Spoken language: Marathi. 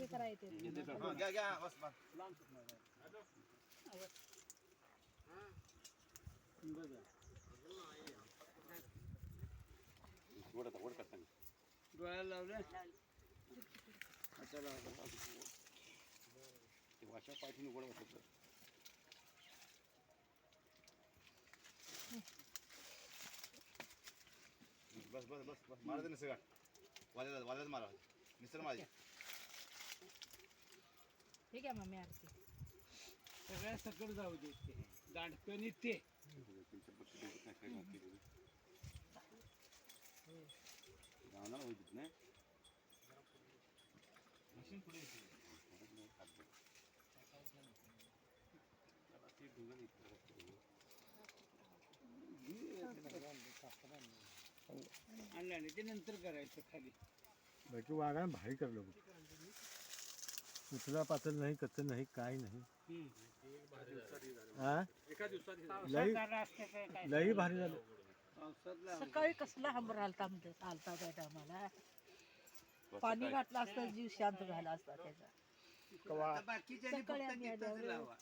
करायचे घ्या घ्या बस बस डोळ्याला लावले वाशा पाठीने उघड होत बस बस बस बस मारा सगळा वाजत वाजत मारा मिसर माझे ठीक आहे मम्मी आरती सगळ्या सकट जाऊ दे ते दांडकणी ते जाणार होतीत ना आणलं आणि ते नंतर करायचं खाली बाकी वाघा भारी करलं बघ उचला पातळ नाही कच्च नाही काय नाही हा लई लई भारी झालं सकाळी कसला हंबर आलता आलता त्या टायमाला पाणी घातलं असतं जीव शांत झाला असता त्याचा बाकीच्या सकाळी आम्ही आल्यावर